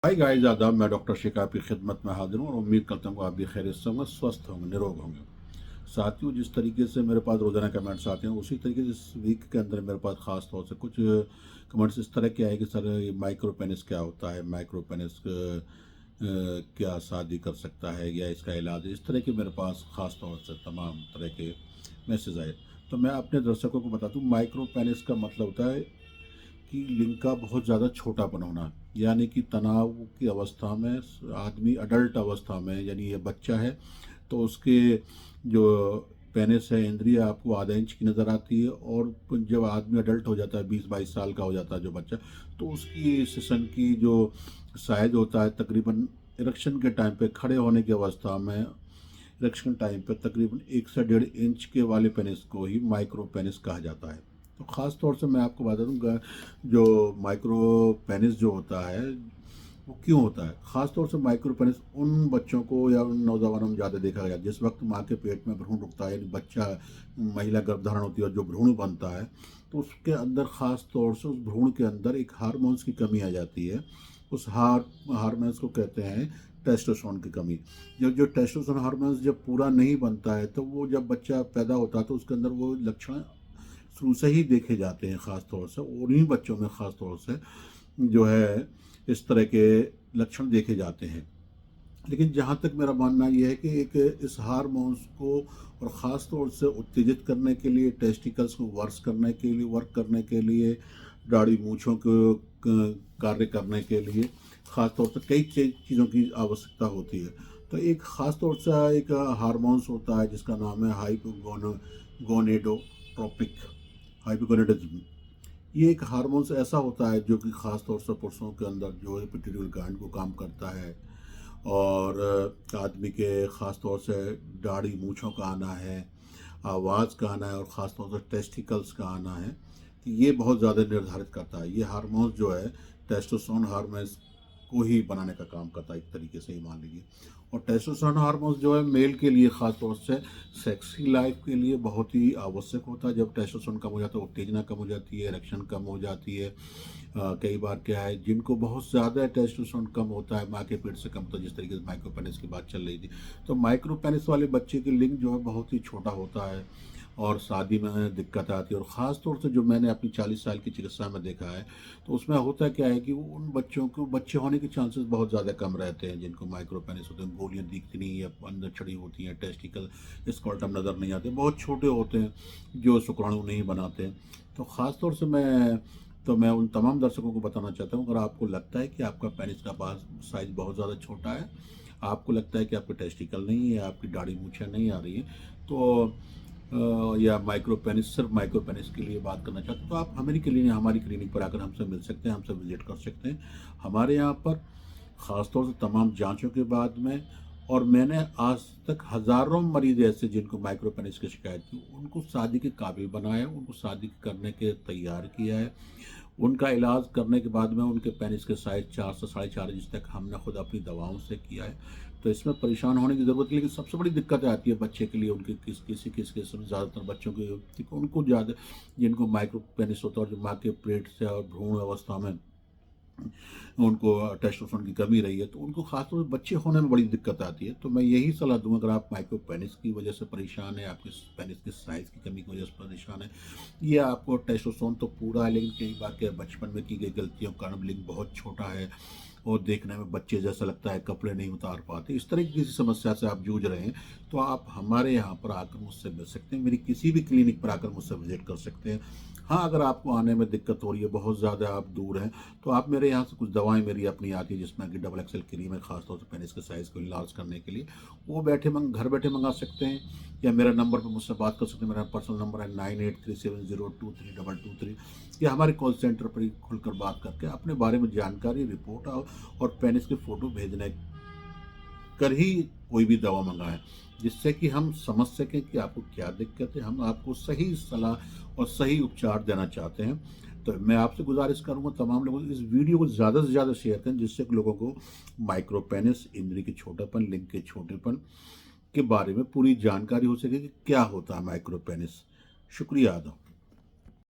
Hi guys, आदाब। मैं doctor शिकाब की खिदमत में हाजिर हूँ और उम्मीद करता हूँ आप भी खैरियत से होंगे, स्वस्थ होंगे, निरोग होंगे। साथियों, जिस तरीके से मेरे पास रोज़ाना कमेंट्स आते हैं उसी तरीके से इस वीक के अंदर मेरे पास ख़ास तौर से कुछ कमेंट्स इस तरह के आए कि सर ये माइक्रो पेनिस क्या होता है, माइक्रो पेनिस क्या शादी कर सकता है या इसका इलाज है। इस तरह के मेरे पास ख़ास तौर से तमाम तरह के मैसेज आए। तो मैं अपने दर्शकों को बता दूँ, माइक्रो पेनिस का मतलब होता है कि लिंग का बहुत ज़्यादा छोटापन होना, यानी कि तनाव की अवस्था में आदमी अडल्ट अवस्था में, यानी ये बच्चा है तो उसके जो पेनिस है, इंद्रिय आपको आधा इंच की नज़र आती है। और जब आदमी अडल्ट हो जाता है, 20-22 साल का हो जाता है जो बच्चा, तो उसकी सेशन की जो साइज होता है तकरीबन इरेक्शन के टाइम पे, खड़े होने की अवस्था में इरेक्शन टाइम पे तकरीबन 1 से 1.5 इंच के वाले पेनिस को ही माइक्रो पेनिस कहा जाता है। तो ख़ास तौर से मैं आपको बता दूँगा, जो माइक्रो पेनिस जो होता है वो क्यों होता है। ख़ास तौर से माइक्रो पेनिस उन बच्चों को या उन नौजवानों में ज़्यादा देखा गया जिस वक्त माँ के पेट में भ्रूण रुकता है, यानी बच्चा, महिला गर्भधारण होती है और जो भ्रूण बनता है, तो उसके अंदर ख़ास तौर से उस भ्रूण के अंदर एक हार्मोन्स की कमी आ जाती है। उस हार्मोन्स को कहते हैं टेस्टोस्टेरोन की कमी। जब जो टेस्टोस्टेरोन हार्मोन्स जब पूरा नहीं बनता है, तो वो जब बच्चा पैदा होता है तो उसके अंदर वो लक्षण शुरू से ही देखे जाते हैं। ख़ास तौर से उन्हीं बच्चों में ख़ास तौर से जो है इस तरह के लक्षण देखे जाते हैं। लेकिन जहाँ तक मेरा मानना ये है कि एक इस हार्मोन्स को और ख़ास तौर से उत्तेजित करने के लिए, टेस्टिकल्स को वर्क करने के लिए, दाढ़ी मूँछों को कार्य करने के लिए ख़ास तौर से कई चीज़ों की आवश्यकता होती है। तो एक ख़ास तौर से एक हार्मोन्स होता है जिसका नाम है गोनेडोट्रोपिक हाइपोगोनेडिज्म। ये एक हार्मोन्स ऐसा होता है जो कि ख़ास तौर से पुरुषों के अंदर जो है पिट्यूटरी ग्लैंड को काम करता है। और आदमी के ख़ास तौर से दाढ़ी मूँछों का आना है, आवाज़ का आना है और ख़ास तौर से टेस्टिकल्स का आना है, कि ये बहुत ज़्यादा निर्धारित करता है। ये हार्मोन्स जो है टेस्टोस्टेरोन हार्मोन्स को ही बनाने का काम करता है, एक तरीके से ही मान लीजिए। और टेस्टोस्टेरोन हार्मोन्स जो है मेल के लिए, ख़ास तौर से सेक्सी लाइफ के लिए बहुत ही आवश्यक होता है। जब टेस्टोस्टेरोन कम हो जाता है, उत्तेजना कम हो जाती है, इरेक्शन कम हो जाती है। कई बार क्या है, जिनको बहुत ज़्यादा टेस्टोस्टेरोन कम होता है, माँ के पेट से कम, तो जिस तरीके से माइक्रो पेनिस की बात चल रही थी, तो माइक्रो पेनिस वाले बच्चे की लिंग जो है बहुत ही छोटा होता है और शादी में दिक्कत आती है। और ख़ास तौर से जो मैंने अपनी 40 साल की चिकित्सा में देखा है, तो उसमें होता क्या है कि उन बच्चों को बच्चे होने के चांसेस बहुत ज़्यादा कम रहते हैं जिनको माइक्रो पेनिस होते हैं। गोलियाँ दिखती नहीं है, अंदर छड़ी होती हैं, टेस्टिकल स्कॉल्टम नज़र नहीं आते, बहुत छोटे होते हैं जो शुक्राणु नहीं बनाते। तो ख़ास तौर से मैं उन तमाम दर्शकों को बताना चाहता हूँ, अगर आपको लगता है कि आपका पेनिस का साइज़ बहुत ज़्यादा छोटा है, आपको लगता है कि आपके टेस्टिकल नहीं है, आपकी दाढ़ी मूछें नहीं आ रही हैं, तो या माइक्रो पेनिस, सिर्फ माइक्रो पेनिस के लिए बात करना चाहते हैं, तो आप हमारी क्लिनिक पर आकर हमसे मिल सकते हैं, हमसे विजिट कर सकते हैं। हमारे यहाँ पर ख़ास तौर से तमाम जांचों के बाद में, और मैंने आज तक हज़ारों मरीज़ ऐसे जिनको माइक्रो पेनिस की शिकायत थी, उनको शादी के काबिल बनाया, उनको शादी करने के तैयार किया है। उनका इलाज करने के बाद में उनके पेनिस के साइज़ 4 से 4.5 इंच तक हमने खुद अपनी दवाओं से किया है। तो इसमें परेशान होने की ज़रूरत नहीं, लेकिन सबसे बड़ी दिक्कत आती है बच्चे के लिए, उनकी किसी किस केस में ज़्यादातर बच्चों की उनको ज़्यादा, जिनको माइक्रो पेनिस होता है और जो माँ के पेट से और भ्रूण अवस्था में उनको टेस्टोस्टेरोन की कमी रही है, तो उनको खासतौर से बच्चे होने में बड़ी दिक्कत आती है। तो मैं यही सलाह दूंगा, अगर आप माइक्रो पेनिस की वजह से परेशान है, आपके पेनिस के साइज़ की कमी की वजह से परेशान है, या आपको टेस्टोस्टेरोन तो पूरा है लेकिन कई बार के बचपन में की गई गलतियों के कारण लिंग बहुत छोटा है और देखने में बच्चे जैसा लगता है, कपड़े नहीं उतार पाते, इस तरह की किसी समस्या से आप जूझ रहे हैं, तो आप हमारे यहाँ पर आकर मुझसे मिल सकते हैं, मेरी किसी भी क्लिनिक पर आकर मुझसे विजिट कर सकते हैं। हाँ, अगर आपको आने में दिक्कत हो रही है, बहुत ज़्यादा आप दूर हैं, तो आप मेरे यहाँ से कुछ दवाएँ मेरी अपनी आती है जिसमें कि डबल एक्सेल क्रीम है, खासतौर से पेनिस के साइज़ को इलाज करने के लिए, वो घर बैठे मंगा सकते हैं, या मेरे नंबर पर मुझसे बात कर सकते हैं। मेरा पर्सनल नंबर है 9837023223, या हमारे कॉल सेंटर पर ही खुलकर बात करके अपने बारे में जानकारी, रिपोर्ट और पेनिस के फ़ोटो भेजने कर ही कोई भी दवा मंगाएं, जिससे कि हम समझ सकें कि आपको क्या दिक्कत है, हम आपको सही सलाह और सही उपचार देना चाहते हैं। तो मैं आपसे गुजारिश करूंगा, तमाम लोगों को इस वीडियो को ज़्यादा से ज़्यादा शेयर करें, जिससे कि लोगों को माइक्रो पेनिस, इंद्री के छोटेपन, लिंग के छोटेपन के बारे में पूरी जानकारी हो सके कि क्या होता है माइक्रो पेनिस। शुक्रिया अदा।